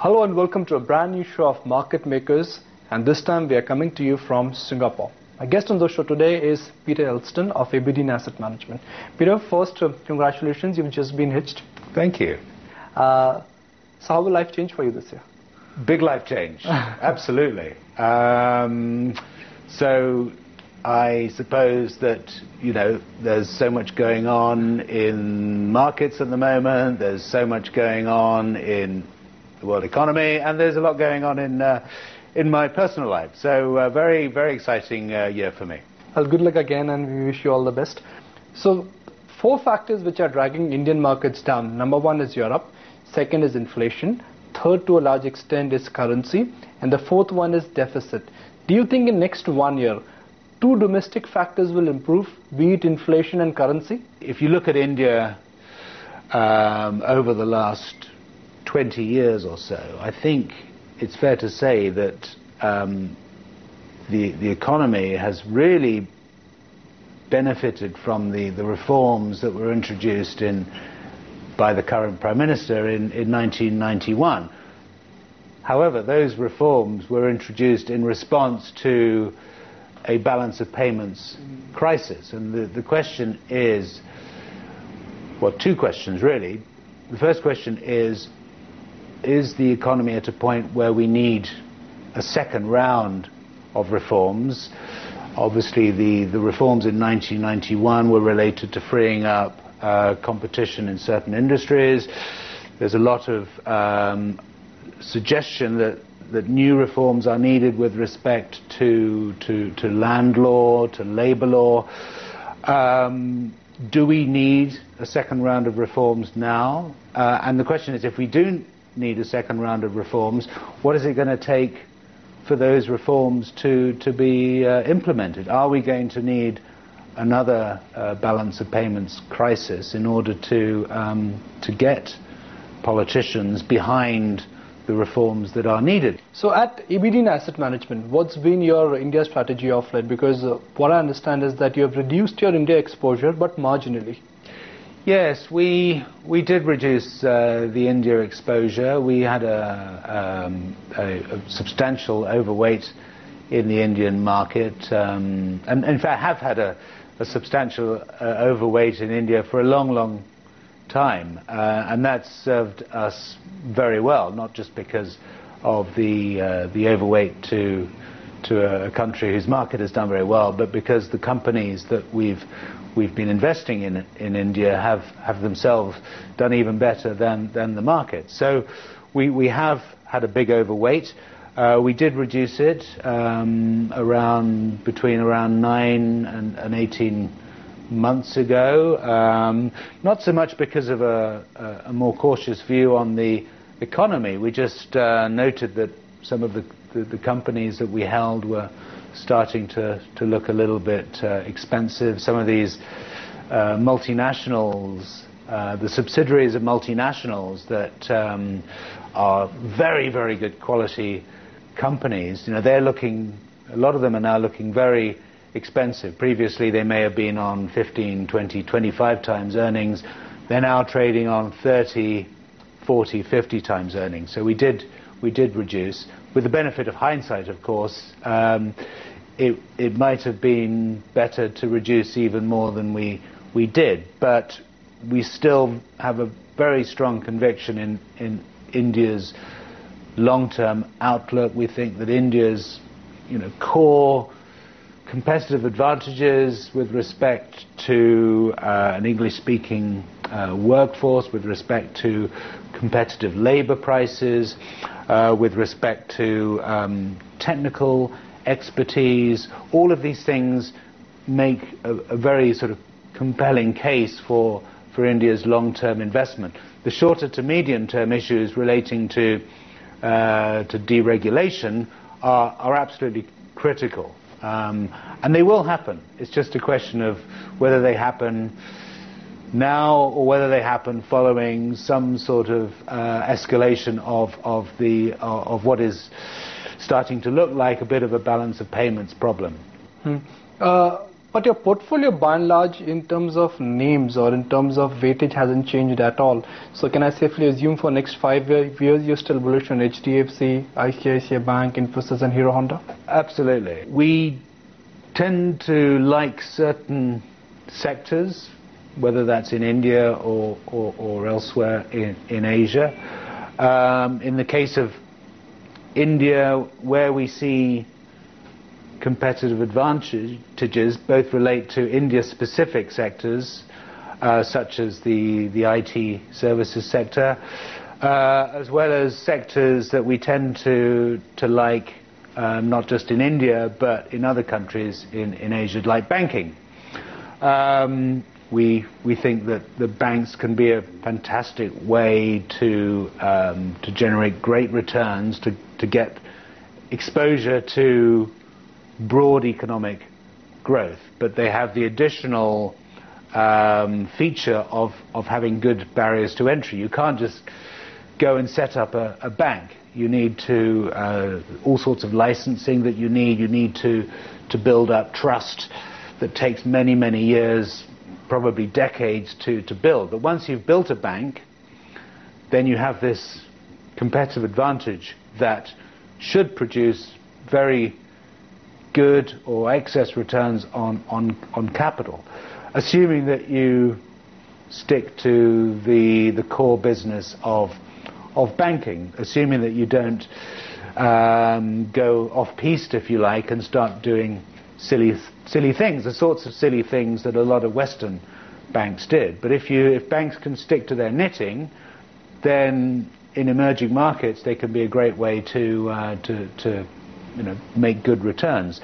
Hello and welcome to a brand new show of Market Makers, and this time we are coming to you from Singapore. My guest on the show today is Peter Elston of Aberdeen Asset Management. Peter, first, congratulations, you've just been hitched. Thank you. So how will life change for you this year? Big life change, absolutely. So I suppose that, there's so much going on in markets at the moment, there's so much going on in the world economy, and there's a lot going on in my personal life. So very, very exciting year for me. Well, good luck again, and we wish you all the best. So 4 factors which are dragging Indian markets down. Number 1 is Europe, second is inflation, third to a large extent is currency, and the fourth one is deficit. Do you think in next 1 year, 2 domestic factors will improve, be it inflation and currency? If you look at India over the last 20 years or so, I think it's fair to say that the economy has really benefited from the reforms that were introduced by the current Prime Minister in 1991. However, those reforms were introduced in response to a balance of payments crisis. And the question is, well, 2 questions really. The first question is the economy at a point where we need a second round of reforms? Obviously, the reforms in 1991 were related to freeing up competition in certain industries. There's a lot of suggestion that new reforms are needed with respect to land law, to labour law. Do we need a second round of reforms now? And the question is, if we do need a second round of reforms, what is it going to take for those reforms to be implemented? Are we going to need another balance of payments crisis in order to get politicians behind the reforms that are needed? So at Aberdeen Asset Management, what's been your India strategy of late? Because what I understand is that you have reduced your India exposure, but marginally. Yes, we did reduce the India exposure. We had a substantial overweight in the Indian market, and in fact have had a substantial overweight in India for a long, long time, and that's served us very well, not just because of the overweight to a country whose market has done very well, but because the companies that we've been investing in India have themselves done even better than the market. So we have had a big overweight. We did reduce it between around 9 and 18 months ago, not so much because of a more cautious view on the economy. We just noted that some of the companies that we held were starting to look a little bit expensive. Some of these multinationals, the subsidiaries of multinationals that are very, very good quality companies, a lot of them are now looking very expensive. Previously they may have been on 15, 20, 25 times earnings. They're now trading on 30, 40, 50 times earnings. So we did reduce. With the benefit of hindsight, of course, it might have been better to reduce even more than we did. But we still have a very strong conviction in India's long-term outlook. We think that India's core competitive advantages with respect to an English-speaking workforce, with respect to competitive labour prices, with respect to technical expertise, all of these things make a very sort of compelling case for India's long-term investment. The shorter to medium-term issues relating to deregulation are absolutely critical. And they will happen. It's just a question of whether they happen now or whether they happen following some sort of escalation of what is starting to look like a bit of a balance of payments problem. But your portfolio, by and large, in terms of names or in terms of weightage, hasn't changed at all. So can I safely assume for next 5 years you're still bullish on HDFC, ICICI Bank, Infosys and Hero Honda? Absolutely. We tend to like certain sectors, whether that's in India or elsewhere in Asia. In the case of India, where we see competitive advantages both relate to India-specific sectors, such as the IT services sector, as well as sectors that we tend to like, not just in India, but in other countries in Asia, like banking. We think that the banks can be a fantastic way to generate great returns, to get exposure to broad economic growth, but they have the additional feature of having good barriers to entry. You can't just go and set up a bank. You need to all sorts of licensing that you need to build up trust that takes many years, probably decades to build. But once you've built a bank, then you have this competitive advantage that should produce very good or excess returns on capital, assuming that you stick to the core business of banking, assuming that you don't go off-piste, if you like, and start doing silly things, the sorts of silly things that a lot of Western banks did. But if banks can stick to their knitting, then in emerging markets they can be a great way to make good returns.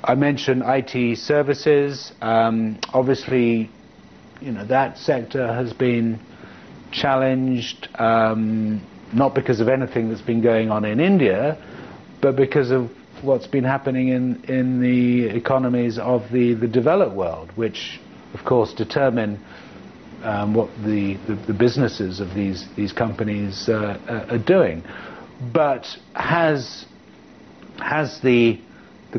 I mentioned IT services. Obviously, that sector has been challenged, not because of anything that's been going on in India, but because of what's been happening in the economies of the developed world, which of course determine what the businesses of these companies are doing, but have the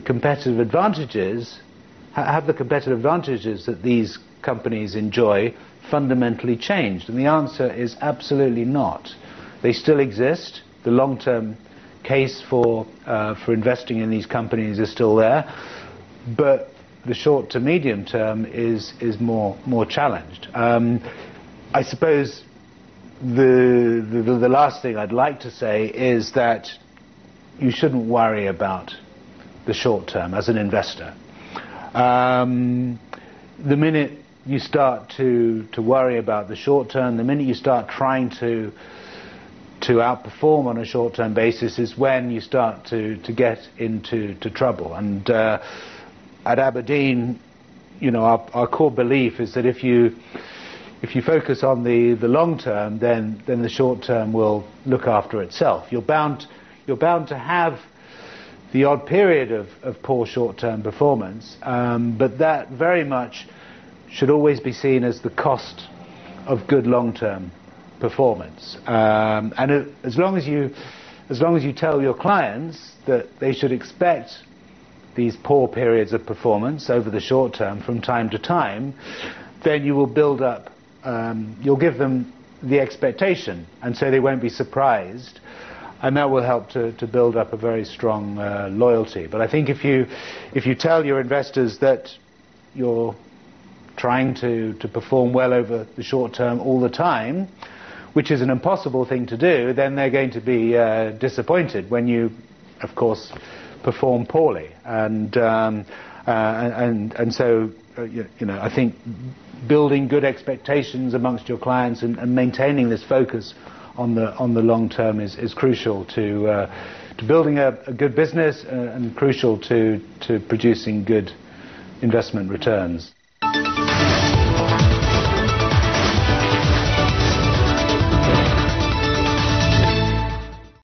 competitive advantages that these companies enjoy fundamentally changed? And the answer is absolutely not. They still exist. The long-term case for investing in these companies is still there, but the short to medium term is more challenged. I suppose the last thing I'd like to say is that you shouldn't worry about the short term as an investor. The minute you start to worry about the short term, the minute you start trying to outperform on a short-term basis, is when you start to get into trouble. And at Aberdeen, our core belief is that if you focus on the long term, then the short term will look after itself. You're bound to have the odd period of poor short-term performance, but that very much should always be seen as the cost of good long-term performance. And as long as you tell your clients that they should expect these poor periods of performance over the short term from time to time, then you will build up, you'll give them the expectation, and so they won't be surprised, and that will help to build up a very strong loyalty. But I think if you tell your investors that you're trying to perform well over the short term all the time, which is an impossible thing to do, then they're going to be disappointed when you, of course, perform poorly. And so I think building good expectations amongst your clients and maintaining this focus on the long term is crucial to building a good business and crucial to producing good investment returns.